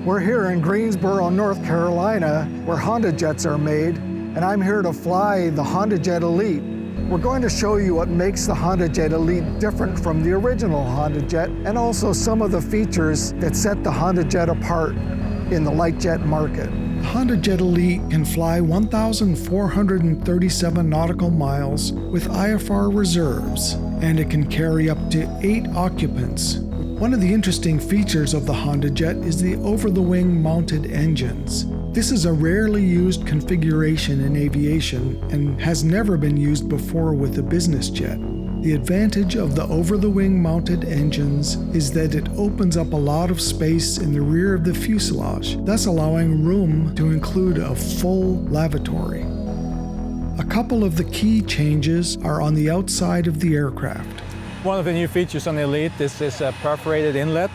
We're here in Greensboro, North Carolina, where HondaJets are made, and I'm here to fly the HondaJet Elite. We're going to show you what makes the HondaJet Elite different from the original HondaJet, and also some of the features that set the HondaJet apart in the light jet market. HondaJet Elite can fly 1,437 nautical miles with IFR reserves, and it can carry up to 8 occupants. One of the interesting features of the HondaJet is the over-the-wing mounted engines. This is a rarely used configuration in aviation and has never been used before with a business jet. The advantage of the over-the-wing mounted engines is that it opens up a lot of space in the rear of the fuselage, thus allowing room to include a full lavatory. A couple of the key changes are on the outside of the aircraft. One of the new features on the Elite is this perforated inlet,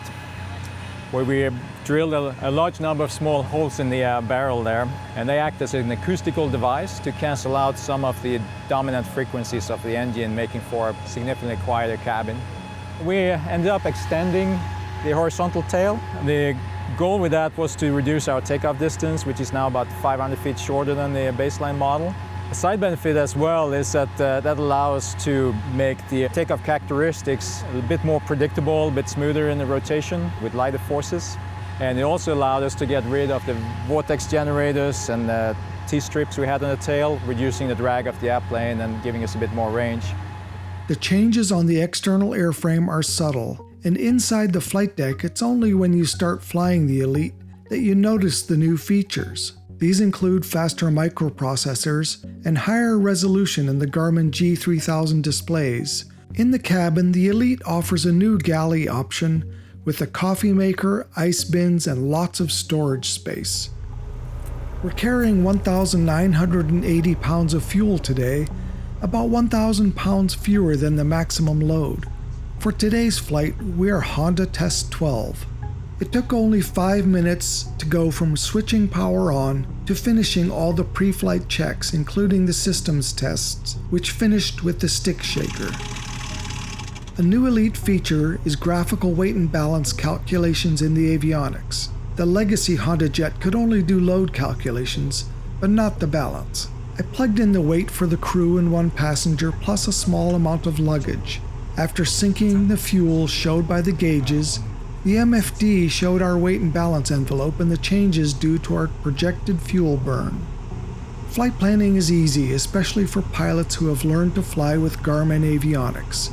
where we drilled a large number of small holes in the barrel there, and they act as an acoustical device to cancel out some of the dominant frequencies of the engine, making for a significantly quieter cabin. We ended up extending the horizontal tail. The goal with that was to reduce our takeoff distance, which is now about 500 feet shorter than the baseline model. A side benefit as well is that that allows us to make the takeoff characteristics a bit more predictable, a bit smoother in the rotation with lighter forces. And it also allowed us to get rid of the vortex generators and the T-strips we had on the tail, reducing the drag of the airplane and giving us a bit more range. The changes on the external airframe are subtle, and inside the flight deck, it's only when you start flying the Elite that you notice the new features. These include faster microprocessors and higher resolution in the Garmin G3000 displays. In the cabin, the Elite offers a new Galley option with a coffee maker, ice bins, and lots of storage space. We're carrying 1,980 pounds of fuel today, about 1,000 pounds fewer than the maximum load. For today's flight, we are Honda Test 12. It took only 5 minutes to go from switching power on to finishing all the pre-flight checks, including the systems tests, which finished with the stick shaker. A new Elite feature is graphical weight and balance calculations in the avionics. The legacy HondaJet could only do load calculations, but not the balance. I plugged in the weight for the crew and one passenger plus a small amount of luggage. After syncing the fuel showed by the gauges, the MFD showed our weight and balance envelope and the changes due to our projected fuel burn. Flight planning is easy, especially for pilots who have learned to fly with Garmin avionics.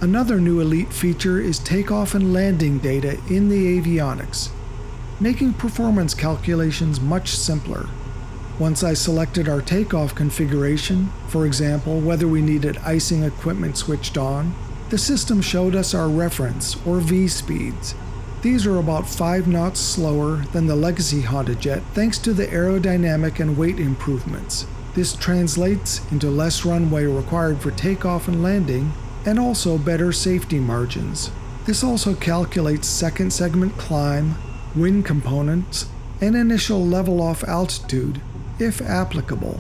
Another new Elite feature is takeoff and landing data in the avionics, making performance calculations much simpler. Once I selected our takeoff configuration, for example, whether we needed icing equipment switched on, the system showed us our reference, or V speeds. These are about 5 knots slower than the legacy HondaJet thanks to the aerodynamic and weight improvements. This translates into less runway required for takeoff and landing, and also better safety margins. This also calculates second segment climb, wind components, and initial level-off altitude, if applicable.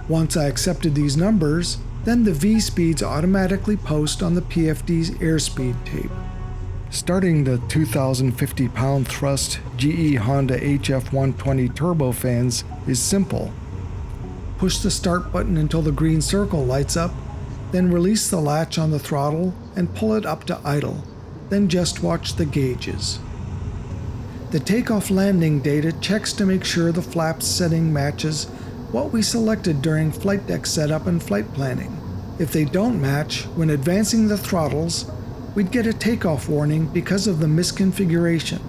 Once I accepted these numbers, then the V speeds automatically post on the PFD's airspeed tape. Starting the 2,050 pound thrust GE Honda HF120 turbofans is simple. Push the start button until the green circle lights up, then release the latch on the throttle and pull it up to idle, then just watch the gauges. The takeoff landing data checks to make sure the flaps setting matches what we selected during flight deck setup and flight planning. If they don't match, when advancing the throttles, we'd get a takeoff warning because of the misconfiguration.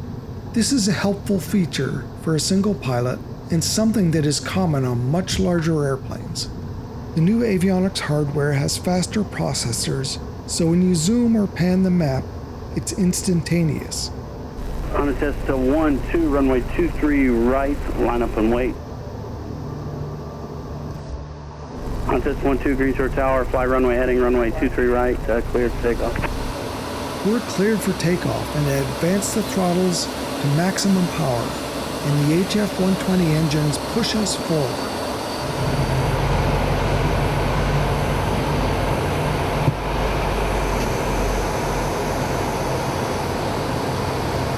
This is a helpful feature for a single pilot and something that is common on much larger airplanes. The new avionics hardware has faster processors, so when you zoom or pan the map, it's instantaneous. Honda Test 1-2, runway 23 right, line up and wait. Honda Test 1-2, Greensboro Tower, fly runway heading, runway 23 right, cleared for takeoff. We're cleared for takeoff and advance the throttles to maximum power, and the HF120 engines push us forward.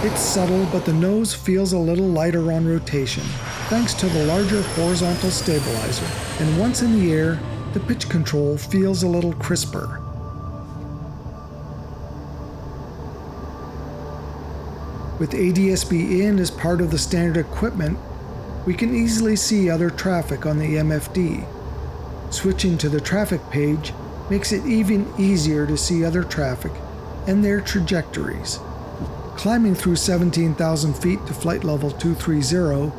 It's subtle, but the nose feels a little lighter on rotation, thanks to the larger horizontal stabilizer, and once in the air, the pitch control feels a little crisper. With ADS-B in as part of the standard equipment, we can easily see other traffic on the MFD. Switching to the traffic page makes it even easier to see other traffic and their trajectories. Climbing through 17,000 feet to flight level 230,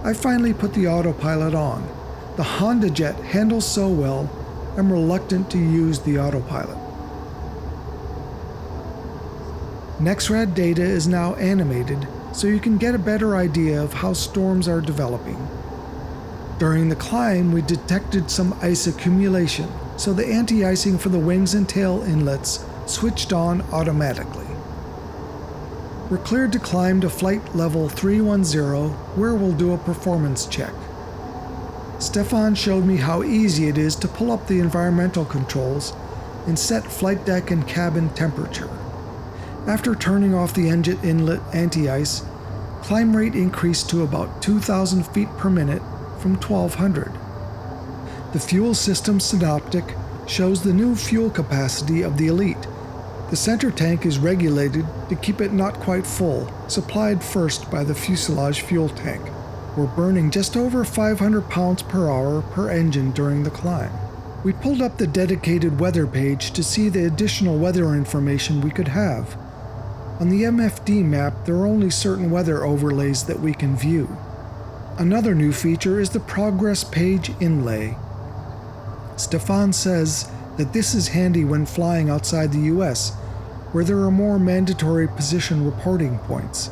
I finally put the autopilot on. The HondaJet handles so well, I'm reluctant to use the autopilot. NEXRAD data is now animated, so you can get a better idea of how storms are developing. During the climb, we detected some ice accumulation, so the anti-icing for the wings and tail inlets switched on automatically. We're cleared to climb to flight level 310, where we'll do a performance check. Stefan showed me how easy it is to pull up the environmental controls and set flight deck and cabin temperature. After turning off the engine inlet anti-ice, climb rate increased to about 2,000 feet per minute from 1,200. The fuel system synoptic shows the new fuel capacity of the Elite. The center tank is regulated to keep it not quite full, supplied first by the fuselage fuel tank. We're burning just over 500 pounds per hour per engine during the climb. We pulled up the dedicated weather page to see the additional weather information we could have. On the MFD map, there are only certain weather overlays that we can view. Another new feature is the progress page inlay. Stefan says that this is handy when flying outside the US, where there are more mandatory position reporting points.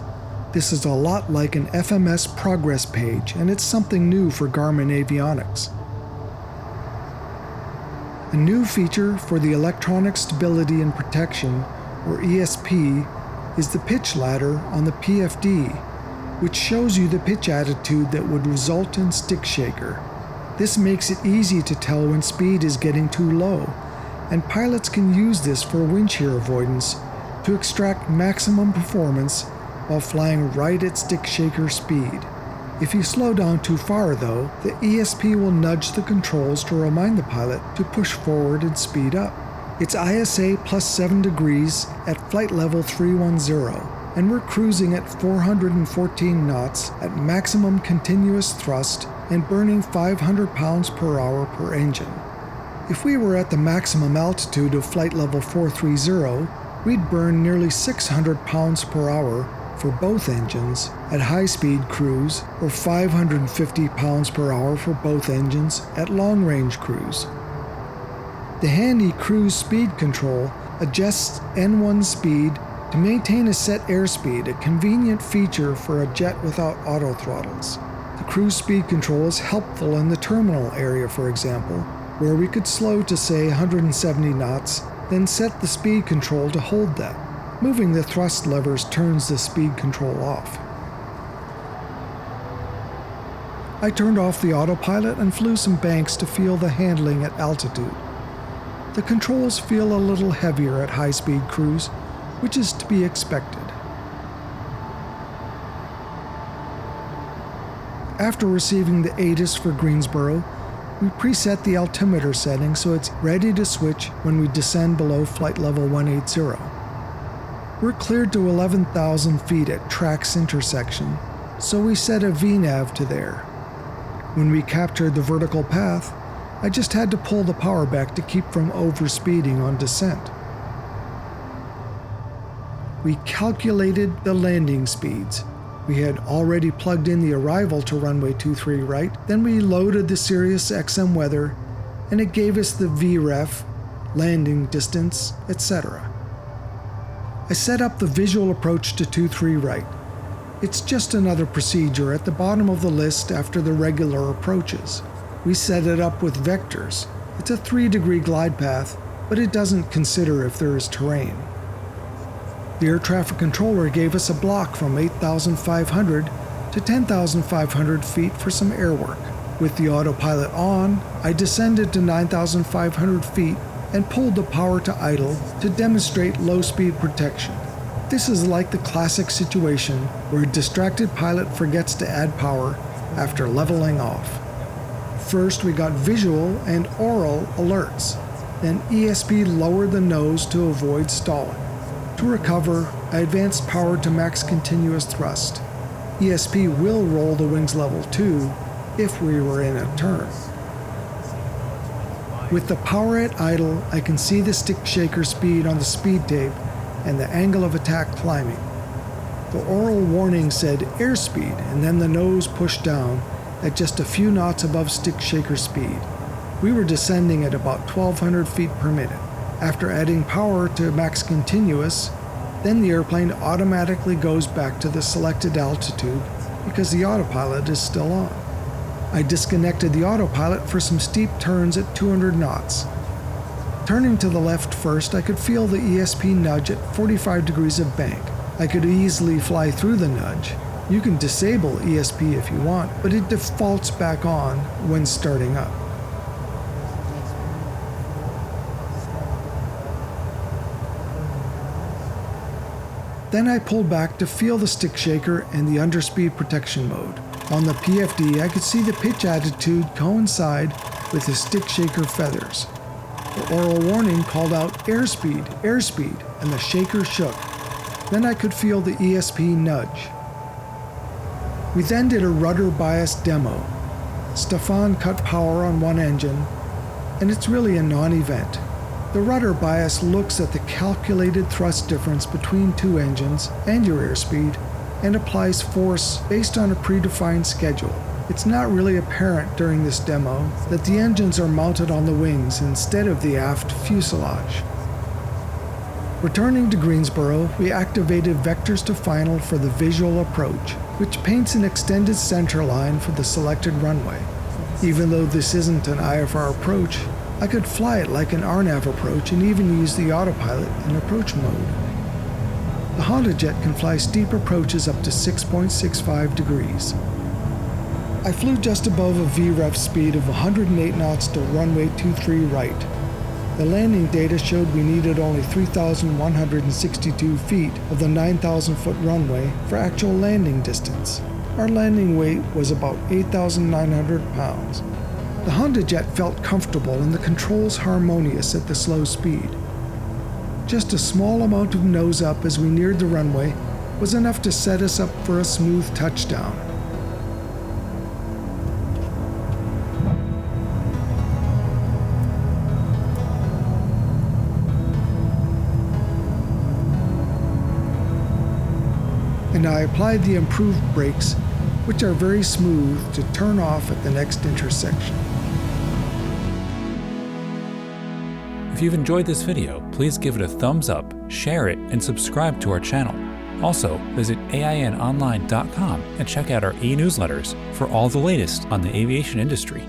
This is a lot like an FMS progress page, and it's something new for Garmin avionics. A new feature for the Electronic Stability and Protection, or ESP, is the pitch ladder on the PFD, which shows you the pitch attitude that would result in stick shaker. This makes it easy to tell when speed is getting too low, and pilots can use this for wind shear avoidance to extract maximum performance while flying right at stick shaker speed. If you slow down too far though, the ESP will nudge the controls to remind the pilot to push forward and speed up. It's ISA plus 7 degrees at flight level 310, and we're cruising at 414 knots at maximum continuous thrust and burning 500 pounds per hour per engine. If we were at the maximum altitude of flight level 430, we'd burn nearly 600 pounds per hour for both engines at high-speed cruise, or 550 pounds per hour for both engines at long-range cruise. The handy cruise speed control adjusts N1 speed to maintain a set airspeed, a convenient feature for a jet without auto throttles. The cruise speed control is helpful in the terminal area, for example, where we could slow to say 170 knots, then set the speed control to hold that. Moving the thrust levers turns the speed control off. I turned off the autopilot and flew some banks to feel the handling at altitude. The controls feel a little heavier at high-speed cruise, which is to be expected. After receiving the ATIS for Greensboro, we preset the altimeter setting so it's ready to switch when we descend below flight level 180. We're cleared to 11,000 feet at Track's intersection, so we set a VNAV to there. When we captured the vertical path, I just had to pull the power back to keep from overspeeding on descent. We calculated the landing speeds. We had already plugged in the arrival to runway 23 right, then we loaded the Sirius XM weather, and it gave us the VREF, landing distance, etc. I set up the visual approach to 23 right. It's just another procedure at the bottom of the list after the regular approaches. We set it up with vectors. It's a 3-degree glide path, but it doesn't consider if there is terrain. The air traffic controller gave us a block from 8,500 to 10,500 feet for some air work. With the autopilot on, I descended to 9,500 feet and pulled the power to idle to demonstrate low-speed protection. this is like the classic situation where a distracted pilot forgets to add power after leveling off. First, we got visual and aural alerts. Then ESP lowered the nose to avoid stalling. To recover, I advanced power to max continuous thrust. ESP will roll the wings level 2 if we were in a turn. With the power at idle, I can see the stick shaker speed on the speed tape and the angle of attack climbing. The aural warning said airspeed, and then the nose pushed down at just a few knots above stick shaker speed. We were descending at about 1,200 feet per minute. After adding power to max continuous, then the airplane automatically goes back to the selected altitude because the autopilot is still on. I disconnected the autopilot for some steep turns at 200 knots. Turning to the left first, I could feel the ESP nudge at 45 degrees of bank. I could easily fly through the nudge. You can disable ESP if you want, but it defaults back on when starting up. Then I pulled back to feel the stick shaker and the underspeed protection mode. On the PFD, I could see the pitch attitude coincide with the stick shaker feathers. The aural warning called out airspeed, airspeed, and the shaker shook. Then I could feel the ESP nudge. We then did a rudder bias demo. Stefan cut power on one engine, and it's really a non-event. The rudder bias looks at the calculated thrust difference between two engines and your airspeed and applies force based on a predefined schedule. It's not really apparent during this demo that the engines are mounted on the wings instead of the aft fuselage. Returning to Greensboro, we activated vectors to final for the visual approach, which paints an extended center line for the selected runway. Even though this isn't an IFR approach, I could fly it like an RNAV approach and even use the autopilot in approach mode. The HondaJet can fly steep approaches up to 6.65 degrees. I flew just above a VREF speed of 108 knots to runway 23 right. The landing data showed we needed only 3,162 feet of the 9,000-foot runway for actual landing distance. Our landing weight was about 8,900 pounds. The HondaJet felt comfortable and the controls harmonious at the slow speed. Just a small amount of nose up as we neared the runway was enough to set us up for a smooth touchdown. And I applied the improved brakes, which are very smooth, to turn off at the next intersection. If you've enjoyed this video, please give it a thumbs up, share it, and subscribe to our channel. Also, visit AINonline.com and check out our e-newsletters for all the latest on the aviation industry.